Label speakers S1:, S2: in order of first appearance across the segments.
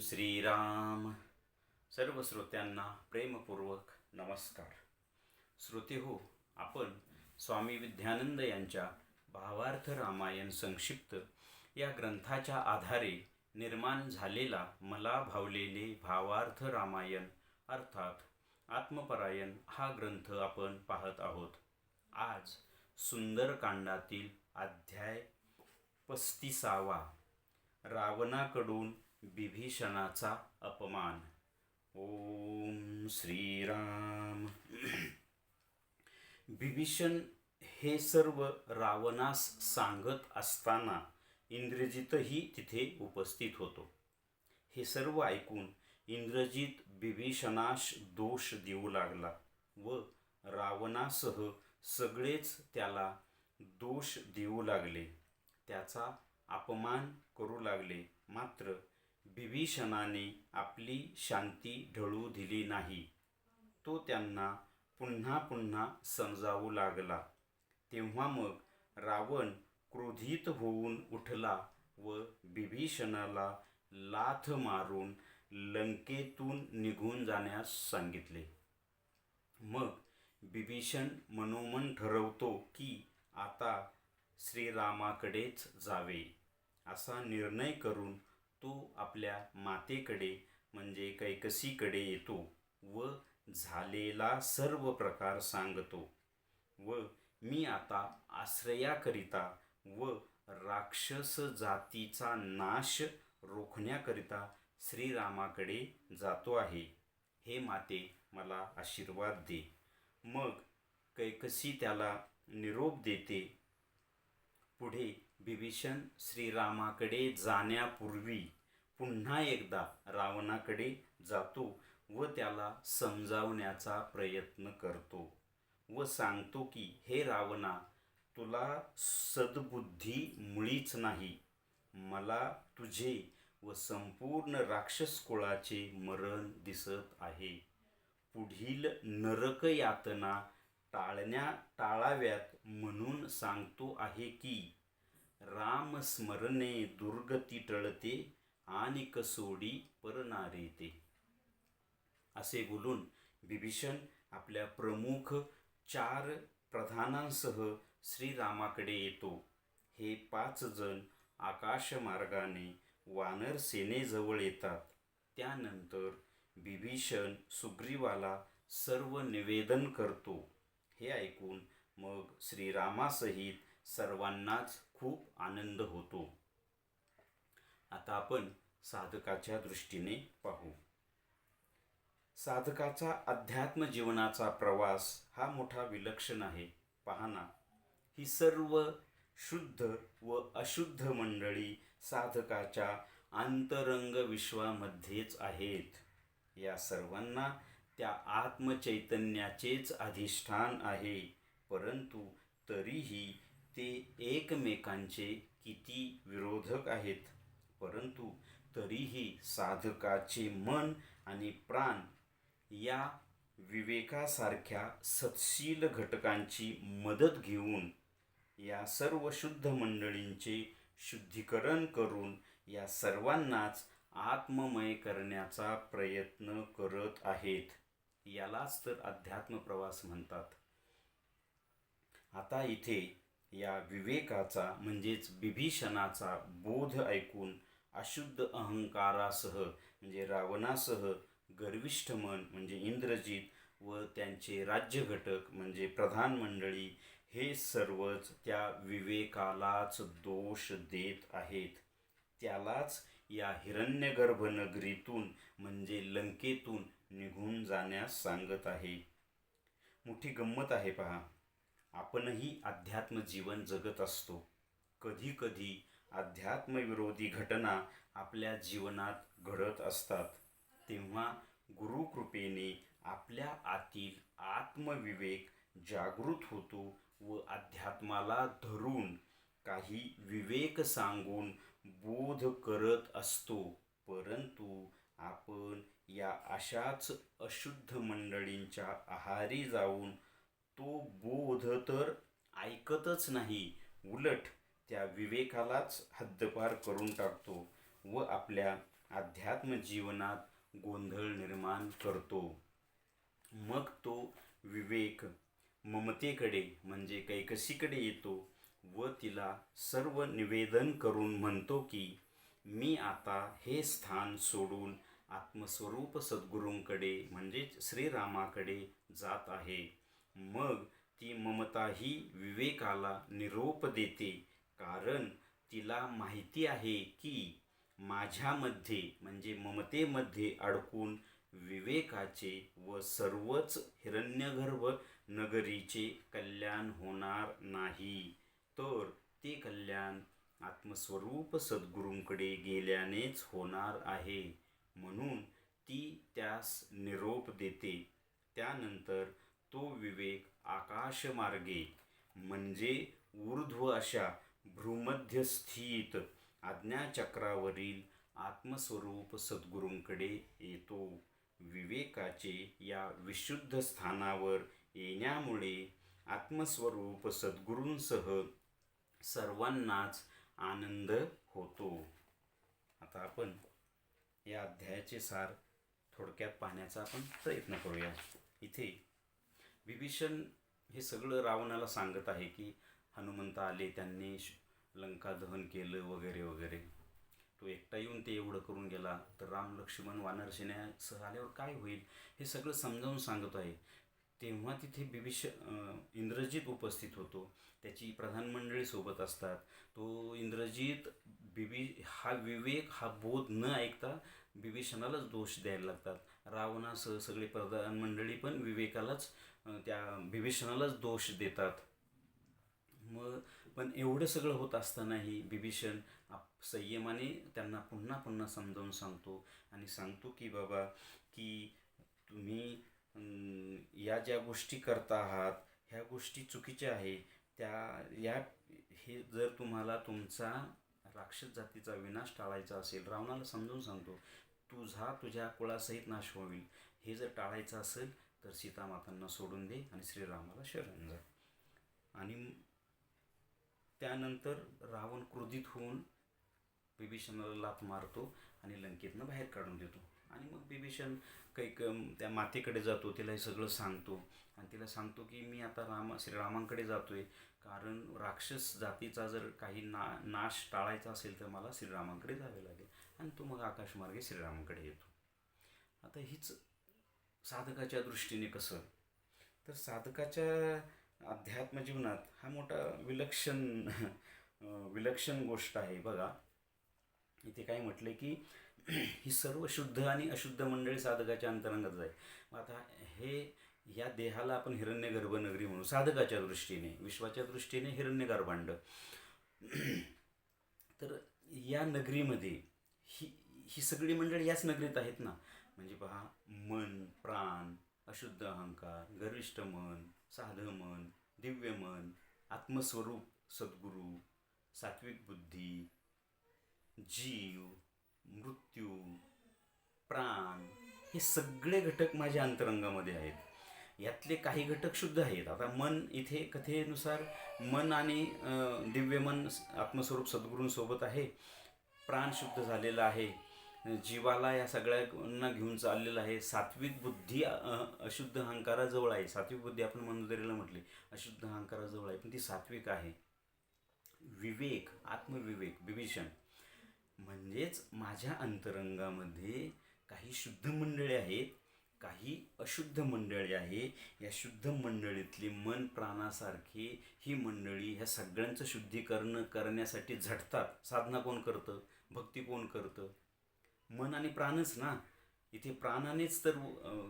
S1: श्रीराम. सर्व श्रोत्यांना प्रेमपूर्वक नमस्कार. श्रोते हो, आपण स्वामी विद्यानंद यांच्या भावार्थ रामायण संक्षिप्त या ग्रंथाच्या आधारे निर्माण झालेला मला भावलेले भावार्थ रामायण अर्थात आत्मपरायण हा ग्रंथ आपण पाहत आहोत. आज सुंदरकांडातील अध्याय 35वा, रावणाकडून विभीषणाचा अपमान. ओम श्रीराम. विभीषण हे सर्व रावणास सांगत असताना इंद्रजितही तिथे उपस्थित होतो. हे सर्व ऐकून इंद्रजित विभीषणास दोष देऊ लागला व रावणासह सगळेच त्याला दोष देऊ लागले, त्याचा अपमान करू लागले. मात्र विभीषणाने आपली शांती ढळू दिली नाही. तो त्यांना पुन्हा पुन्हा समजावू लागला. तेव्हा मग रावण क्रोधित होऊन उठला व विभीषणाला लाथ मारून लंकेतून निघून जाण्यास सांगितले. मग विभीषण मनोमन ठरवतो की आता श्रीरामाकडेच जावे. असा निर्णय करून तो आपल्या मातेकडे म्हणजे कैकसीकडे येतो व झालेला सर्व प्रकार सांगतो व मी आता आश्रयाकरिता व राक्षस जातीचा नाश रोखण्याकरिता श्रीरामाकडे जातो आहे. हे माते, मला आशीर्वाद दे. मग कैकसी त्याला निरोप देते. पुढे विभीषण श्रीरामाकडे जाण्यापूर्वी पुन्हा एकदा रावणाकडे जातो व त्याला समजावण्याचा प्रयत्न करतो व सांगतो की हे रावणा, तुला सद्बुद्धी मुळीच नाही. मला तुझे व संपूर्ण राक्षस कुळाचे मरण दिसत आहे. पुढील नरक यातना टाळाव्यात म्हणून सांगतो आहे की राम स्मरणे दुर्गती टळते आणि कसोडी परनारेते. असे बोलून विभीषण आपल्या प्रमुख 4 प्रधानांसह श्रीरामाकडे येतो. हे 5 जण आकाशमार्गाने वानर सेनेजवळ येतात. त्यानंतर विभीषण सुग्रीवाला सर्व निवेदन करतो. हे ऐकून मग श्रीरामासहित सर्वांनाच खूप आनंद होतो. आता आपण साधकाच्या दृष्टीने पाहू. साधकाचा अध्यात्म जीवनाचा प्रवास हा मोठा विलक्षण आहे. पाहना, ही सर्व शुद्ध व अशुद्ध मंडळी साधकाच्या अंतरंग विश्वामध्येच आहेत. या सर्वांना त्या आत्मचैतन्याचेच अधिष्ठान आहे. परंतु तरीही ते एकमेकांचे किती विरोधक आहेत. परंतु तरीही साधकाचे मन आणि प्राण या विवेकासारख्या सत्शील घटकांची मदत घेऊन या सर्व शुद्ध मंडळींचे शुद्धीकरण करून या सर्वांनाच आत्ममय करण्याचा प्रयत्न करत आहेत. यालाच तर अध्यात्म प्रवास म्हणतात. आता इथे या विवेकाचा म्हणजेच विभीषणाचा बोध ऐकून अशुद्ध अहंकारासह म्हणजे रावणासह गर्विष्ठ मन म्हणजे इंद्रजित व त्यांचे राज्यघटक म्हणजे प्रधान मंडळी हे सर्वच त्या विवेकालाच दोष देत आहेत. त्यालाच या हिरण्यगर्भ नगरीतून म्हणजे लंकेतून निघून जाण्यास सांगत आहे. मोठी गंमत आहे पहा. आपणही अध्यात्म जीवन जगत असतो. कधी कधी अध्यात्मविरोधी घटना आपल्या जीवनात घडत असतात. तेव्हा गुरुकृपेने आपल्या आतील आत्मविवेक जागृत होतो व अध्यात्माला धरून काही विवेक सांगून बोध करत असतो. परंतु आपण या अशाच अशुद्ध मंडळींच्या आहारी जाऊन तो बोध तर ऐकतच नाही, उलट त्या विवेकालाच हद्दपार करून टाकतो व आपल्या अध्यात्म जीवनात गोंधळ निर्माण करतो. मग तो विवेक ममतेकडे म्हणजे कैकसीकडे येतो व तिला सर्व निवेदन करून म्हणतो की मी आता हे स्थान सोडून आत्मस्वरूप सद्गुरूंकडे म्हणजेच श्रीरामाकडे जात आहे. मग ती ममता ही विवेकाला निरोप देते, कारण तिला माहिती आहे की माझ्यामध्ये म्हणजे ममतेमध्ये अडकून विवेकाचे व सर्वच हिरण्यगर्भ नगरीचे कल्याण होणार नाही, तर ते कल्याण आत्मस्वरूप सद्गुरूंकडे गेल्यानेच होणार आहे. म्हणून ती त्यास निरोप देते. त्यानंतर तो विवेक आकाशमार्गे म्हणजे ऊर्ध्व अशा भ्रूमध्यस्थित आज्ञाचक्रावरील आत्मस्वरूप सद्गुरूंकडे येतो. विवेकाचे या विशुद्ध स्थानावर येण्यामुळे आत्मस्वरूप सद्गुरूंसह सर्वांनाच आनंद होतो. आता आपण या अध्यायाचे सार थोडक्यात पाहण्याचा आपण प्रयत्न करूया. इथे विभीषण हे सगळं रावणाला सांगत आहे की हनुमंत आले, त्यांनी लंका दहन केलं वगैरे वगैरे. तो एकटा येऊन ते एवढं करून गेला, तर राम लक्ष्मण वानरसेनेसह आल्यावर काय होईल हे सगळं समजावून सांगत आहे. तेव्हा तिथे इंद्रजित उपस्थित होतो. त्याची प्रधान मंडळी सोबत असतात. तो इंद्रजित हा विवेक हा बोध न ऐकता विभीषणालाच दोष द्यायला लागतात. रावणासह सगळे प्रधान मंडळी पण विवेकालाच त्या विभीषणालाच दोष देतात. मग पण एवढं सगळं होत असतानाही विभीषण संयमाने त्यांना पुन्हा पुन्हा समजावून सांगतो आणि सांगतो की बाबा की तुम्ही या ज्या गोष्टी करता आहात ह्या गोष्टी चुकीच्या आहे. हे जर तुम्हाला तुमचा राक्षस जातीचा विनाश टाळायचा असेल, रावणाला समजावून सांगतो, तुझ्या कुळासहित नाश होईल. हे जर टाळायचं असेल तर सीतामातांना सोडून दे आणि श्रीरामाला शरण जा. आणि त्यानंतर रावण क्रोधित होऊन विभीषणाला लाथ मारतो आणि लंकेतनं बाहेर काढून देतो. आणि मग विभीषण त्या मातेकडे जातो, तिला हे सगळं सांगतो आणि तिला सांगतो की मी आता श्रीरामांकडे जातोय, कारण राक्षस जातीचा जर काही नाश टाळायचा असेल तर मला श्रीरामांकडे जावे लागेल. आणि तो मग आकाशमार्गे श्रीरामांकडे येतो. आता हीच साधकाच्या दृष्टीने कसं, तर साधकाच्या अध्यात्म जीवनात हा मोठा विलक्षण गोष्ट आहे. बघा इथे काय म्हटलं की ही सर्व शुद्ध आणि अशुद्ध मंडळी साधकाच्या अंतरंगात आहे. मग आता या देहाला आपण हिरण्यगर्भ नगरी म्हणू साधकाच्या दृष्टीने, विश्वाच्या दृष्टीने हिरण्यगर्भांड. तर या नगरीमध्ये ही सगळी मंडळी याच नगरीत आहेत ना. म्हणजे पहा, मन, प्राण, अशुद्ध अहंकार, गर्विष्ठ मन, साधं मन, दिव्य मन, आत्मस्वरूप सद्गुरू, सात्विक बुद्धी, जीव, मृत्यू, प्राण, हे सगळे घटक माझ्या अंतरंगामध्ये आहेत. यातले काही घटक शुद्ध आहेत. आता मन, इथे कथेनुसार मन आणि दिव्य मन आत्मस्वरूप सद्गुरूंसोबत आहे. प्राण शुद्ध झालेला आहे, जीवाला या सगळ्यांना घेऊन चाललेलं आहे. सात्विक बुद्धी अशुद्ध अहंकाराजवळ आहे. सात्विक बुद्धी आपण मंदोदरीला म्हटले अशुद्ध अहंकाराजवळ आहे, पण ती सात्विक आहे. विवेक, आत्मविवेक, विभीषण म्हणजेच माझ्या अंतरंगामध्ये काही शुद्ध मंडळी आहेत, काही अशुद्ध मंडळी आहे. या शुद्ध मंडळीतली मन प्राणासारखी ही मंडळी ह्या सगळ्यांचं शुद्धीकरण करण्यासाठी झटतात. साधना कोण करतं, भक्ती कोण करतं, मन आणि प्राणच ना. इथे प्राणानेच तर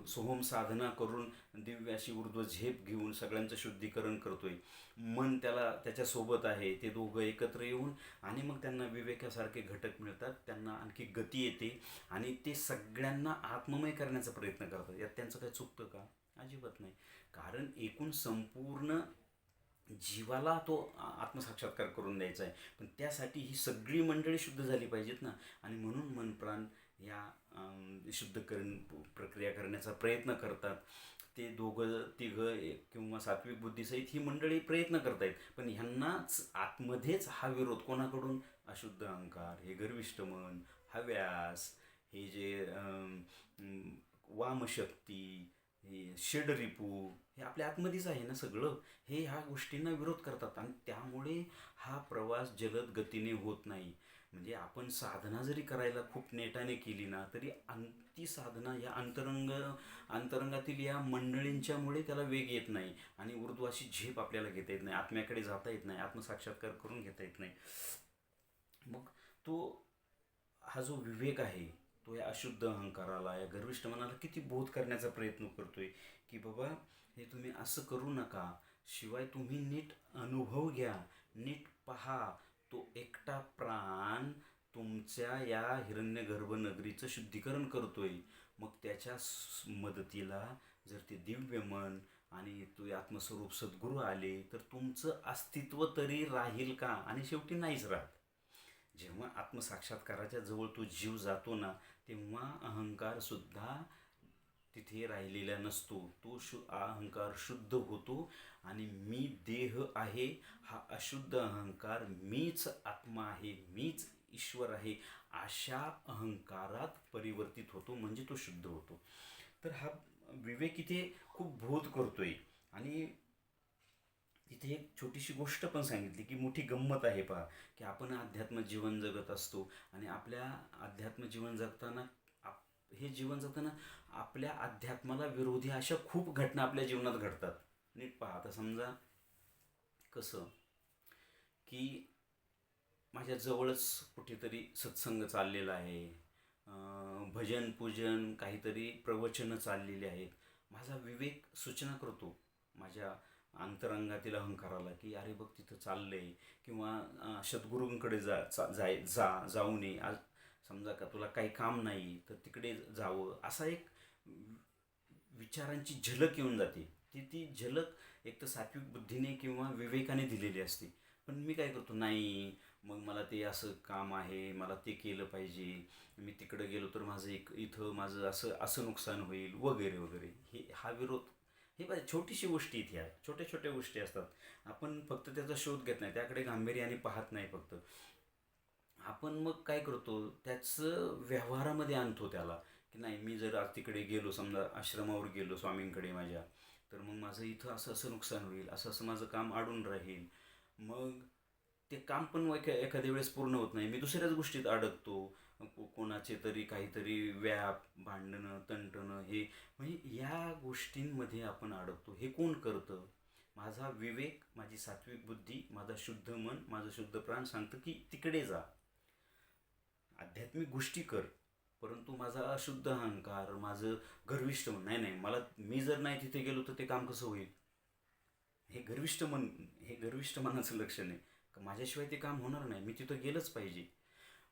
S1: सोहम साधना करून दिव्य अशी ऊर्ध्व झेप घेऊन सगळ्यांचं शुद्धीकरण करतोय. मन त्याच्यासोबत आहे. ते दोघं एकत्र येऊन आणि मग त्यांना विवेकासारखे घटक मिळतात, त्यांना आणखी गती येते आणि ते सगळ्यांना आत्ममय करण्याचा प्रयत्न करतात. यात त्यांचं काही चुकतं का? अजिबात नाही. कारण एकूण संपूर्ण जीवाला तो आत्मसाक्षात्कार करून द्यायचा आहे. पण त्यासाठी ही सगळी मंडळी शुद्ध झाली पाहिजेत ना. आणि म्हणून मन प्राण या शुद्धीकरण प्रक्रिया करण्याचा प्रयत्न करतात. ते दोघं तिघं किंवा सात्विक बुद्धीसहित ही मंडळी प्रयत्न करतायत. पण ह्यांनाच आतमध्येच हा विरोध कोणाकडून, अशुद्ध अहंकार, हे गर्विष्ठ मन, हव्यास, हे जे वामशक्ती, हे षडरिपू, हे आपल्या आतमध्येच आहे ना सगळं. हे ह्या गोष्टींना विरोध करतात आणि त्यामुळे हा प्रवास जलद गतीने होत नाही. म्हणजे आपण साधना जरी करायला खूप नेटाने केली ना, तरी ती साधना या अंतरंगातील या मंडळींच्यामुळे त्याला वेग येत नाही आणि ऊर्ध्वाशी झेप आपल्याला घेता येत नाही, आत्म्याकडे जाता येत नाही, आत्मसाक्षात्कार करून घेता येत नाही. मग तो हा जो विवेक आहे, तो या अशुद्ध अहंकाराला, या गर्विष्ठ मनाला किती बोध करण्याचा प्रयत्न करतोय, की बाबा हे तुम्ही असं करू नका. शिवाय तुम्ही नीट अनुभव घ्या, नीट पहा. तो एकटा प्राण तुमच्या या हिरण्यगर्भ नगरीचं शुद्धीकरण करतोय. मग त्याच्या मदतीला जर ते दिव्य मन आणि तो आत्मस्वरूप सद्गुरू आले, तर तुमचं अस्तित्व तरी राहील का? आणि शेवटी नाहीच राहत. जेव्हा आत्मसाक्षात्काराच्या जवळ तो जीव जातो ना, तेव्हा अहंकार सुद्धा तिथे राहिलेला नसतो. तो अहंकार शुद्ध होतो आणि मी देह आहे हा अशुद्ध अहंकार, मीच आत्मा आहे, मीच ईश्वर आहे, अशा अहंकारात परिवर्तित होतो, म्हणजे तो शुद्ध होतो. तर हा विवेक इथे खूप बोध करतोय. आणि इथे एक छोटीशी गोष्ट पण सांगितली, की मोठी गंमत आहे पहा, की आपण अध्यात्म जीवन जगत असतो आणि आपल्या अध्यात्म जीवन जगताना हे जीवन जगताना आपल्या अध्यात्माला विरोधी अशा खूप घटना आपल्या जीवनात घडतात. नीट पहा. आता समजा कसं, की माझ्या जवळच कुठेतरी सत्संग चाललेला आहे, भजन पूजन काहीतरी प्रवचनं चाललेली आहेत. माझा विवेक सूचना करतो माझ्या अंतरंगातील अहंकाराला, की अरे बघ तिथं चाललंय, किंवा सद्गुरूंकडे जाऊ नये आज. समजा का तुला काही काम नाही तर तिकडे जावं, असा एक विचारांची झलक येऊन जाते. ती झलक एक तर सात्विक बुद्धीने किंवा विवेकाने दिलेली असते. पण मी काय करतो, नाही मग मला ते असं काम आहे, मला ते केलं पाहिजे, मी तिकडं गेलो तर माझं इथं माझं असं असं नुकसान होईल वगैरे वगैरे. हा विरोध, हे बघा छोटीशी गोष्टी इथे आहेत, छोट्या छोट्या गोष्टी असतात. आपण फक्त त्याचा शोध घेत नाही, त्याकडे गांभीर्याने पाहत नाही फक्त. आपण मग काय करतो, त्याचं व्यवहारामध्ये आणतो त्याला, की नाही मी जर आज तिकडे गेलो, समजा आश्रमावर गेलो स्वामींकडे माझ्या, तर मग माझं इथं असं असं नुकसान होईल, असं असं माझं काम अडून राहील. मग ते काम पण एखाद्या वेळेस पूर्ण होत नाही, मी दुसऱ्याच गोष्टीत अडकतो. कोणाचे तरी काहीतरी व्याप, भांडणं, तंटणं, हे म्हणजे या गोष्टींमध्ये आपण अडकतो. हे कोण करतं? माझा विवेक, माझी सात्विक बुद्धी, माझा शुद्ध मन, माझं शुद्ध प्राण सांगतं की तिकडे जा, आध्यात्मिक गोष्टी कर. परंतु माझा अशुद्ध अहंकार, माझं गर्विष्ठ मन, नाही नाही मला, मी जर नाही तिथे गेलो तर ते काम कसं होईल, हे गर्विष्ठ मन, हे गर्विष्ठ मनाचं लक्षण आहे. माझ्याशिवाय ते काम होणार नाही, मी तिथं गेलंच पाहिजे.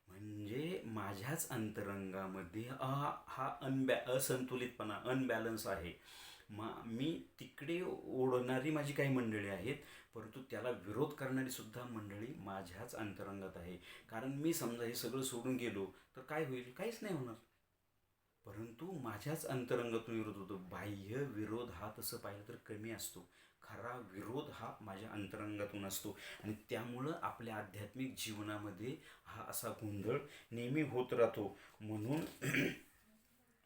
S1: म्हणजे माझ्याच अंतरंगामध्ये हा असंतुलितपणा, अनबॅलन्स आहे. मी तिकडे ओढणारी माझी काही मंडळी आहेत, परंतु त्याला विरोध करणारी सुद्धा मंडळी माझ्याच अंतरंगात आहे. कारण मी समजा हे सगळं सोडून गेलो तर काय होईल, काहीच नाही होणार. परंतु माझ्याच अंतरंगातून विरोध होतो. बाह्य विरोध हा तसं पाहिलं तर कमी असतो, खरा विरोध हा माझ्या अंतरंगातून असतो. आणि त्यामुळं आपल्या आध्यात्मिक जीवनामध्ये हा असा गोंधळ नेहमी होत राहतो. म्हणून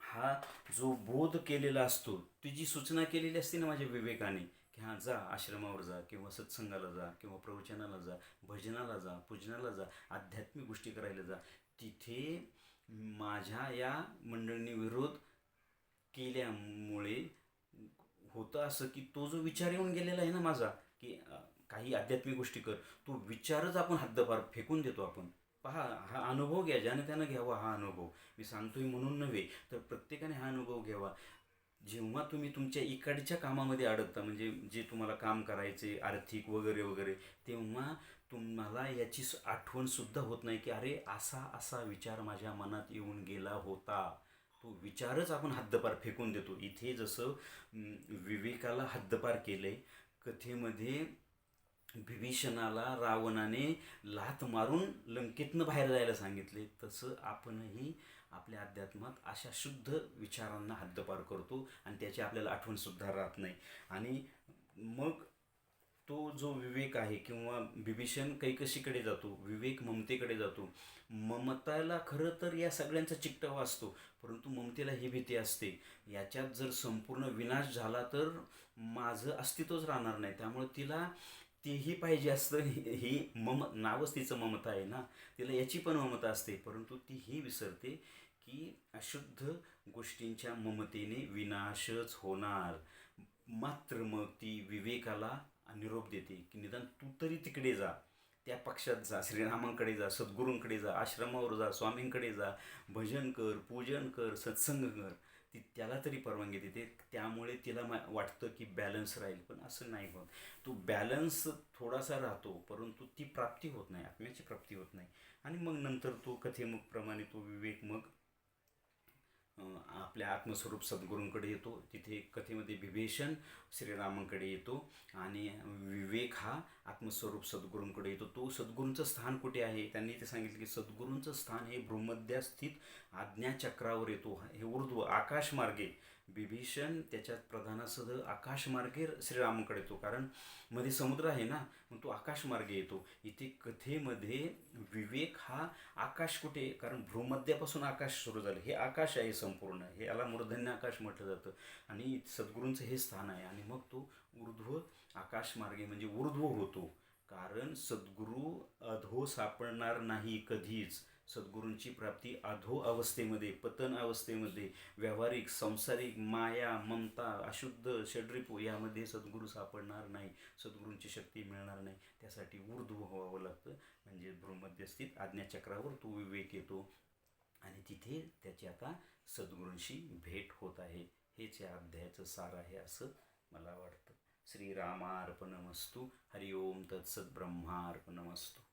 S1: हा जो बोध केलेला असतो, ती जी सूचना केलेली असते ना माझ्या विवेकाने, की हां जा आश्रमावर जा, किंवा सत्संगाला जा, किंवा प्रवचनाला जा, भजनाला जा, पूजनाला जा, आध्यात्मिक गोष्टी करायला जा, तिथे माझ्या या मंडळींनी विरोध केल्यामुळे होतं असं, की तो जो विचार येऊन गेलेला आहे ना माझा, की काही आध्यात्मिक गोष्टी कर, तो विचारच आपण हद्दपार फेकून देतो आपण. पहा, हा अनुभव घ्या, ज्याने त्यानं घ्यावा हा अनुभव. मी सांगतोय म्हणून नव्हे, तर प्रत्येकाने हा अनुभव घ्यावा. जेव्हा तुम्ही तुमच्या इकडच्या कामामध्ये अडकता, म्हणजे जे तुम्हाला काम करायचे आर्थिक वगैरे वगैरे, तेव्हा तुम्हाला याची आठवणसुद्धा होत नाही, की अरे असा असा विचार माझ्या मनात येऊन गेला होता. तो विचारच आपण हद्दपार फेकून देतो. इथे जसं विवेकाला हद्दपार केलंय, कथेमध्ये विभीषणाला रावणाने लाथ मारून लंकेतनं बाहेर जायला सांगितले, तसं आपणही आपल्या अध्यात्मात अशा शुद्ध विचारांना हद्दपार करतो आणि त्याची आपल्याला आठवणसुद्धा राहत नाही. आणि मग तो जो विवेक आहे किंवा बिभीषण कैकशीकडे जातो, विवेक ममतेकडे जातो. ममताला खरं तर या सगळ्यांचा चिकटावा असतो, परंतु ममतेला ही भीती असते, याच्यात जर संपूर्ण विनाश झाला तर माझं अस्तित्वच राहणार नाही. त्यामुळे तिला तेही पाहिजे असतं. ही नावच तिचं ममता आहे ना, तिला याची पण ममता असते, परंतु ती ही विसरते की अशुद्ध गोष्टींच्या ममतेने विनाशच होणार. मात्र मग ती विवेकाला निरोप देते की निदान तू तरी तिकडे जा, त्या पक्षात जा, श्रीरामांकडे जा, सद्गुरूंकडे जा, आश्रमावर जा, स्वामींकडे जा, भजन कर, पूजन कर, सत्संग कर. ती त्याला तरी परवानगी देते. त्यामुळे तिला वाटतं की बॅलन्स राहील, पण असं नाही होत. तो बॅलन्स थोडासा राहतो, परंतु ती प्राप्ती होत नाही, आत्म्याची प्राप्ती होत नाही. आणि मग नंतर तो कथेप्रमाणे तो विवेक मग आपल्या आत्मस्वरूप सद्गुरूंकडे येतो. तिथे कथेमध्ये विभीषण श्रीरामांकडे येतो आणि विवेक हा आत्मस्वरूप सद्गुरूंकडे येतो. तो सद्गुरूंचं स्थान कुठे आहे, त्यांनी ते सांगितलं की सद्गुरूंचं स्थान हे भ्रूमध्यात स्थित आज्ञाचक्रावर येतो. हे ऊर्ध्व आकाशमार्गे विभीषण त्याच्यात प्रधानासह आकाशमार्गे श्रीरामांकडे येतो, कारण मध्ये समुद्र आहे ना, मग तो आकाशमार्गे येतो. इथे कथेमध्ये विवेक हा आकाश कुठे, कारण भ्रूमध्यापासून आकाश सुरू झालं, हे आकाश आहे संपूर्ण, हे याला मूर्धन्य आकाश म्हटलं जातं. आणि सद्गुरूंचं हे स्थान आहे. आणि मग तो ऊर्ध्व आकाशमार्गे म्हणजे ऊर्ध्व होतो, कारण सद्गुरू अधो सापडणार नाही कधीच. सद्गुरूंची प्राप्ती अधो अवस्थेमध्ये, पतन अवस्थेमध्ये, व्यावहारिक सांसारिक माया ममता अशुद्ध षड्रिपू यामध्ये सद्गुरू सापडणार नाही, सद्गुरूंची शक्ती मिळणार नाही. त्यासाठी ऊर्ध्व व्हावं लागतं, म्हणजे भ्रूमध्यस्थित आज्ञाचक्रावर तो विवेक येतो आणि तिथे त्याची आता सद्गुरूंशी भेट होत आहे. हेच या अध्यायाचं सार आहे असं मला वाटतं. श्रीरामार्पणमस्तु. हरिओम तत्सत ब्रह्मार्पणमस्तु.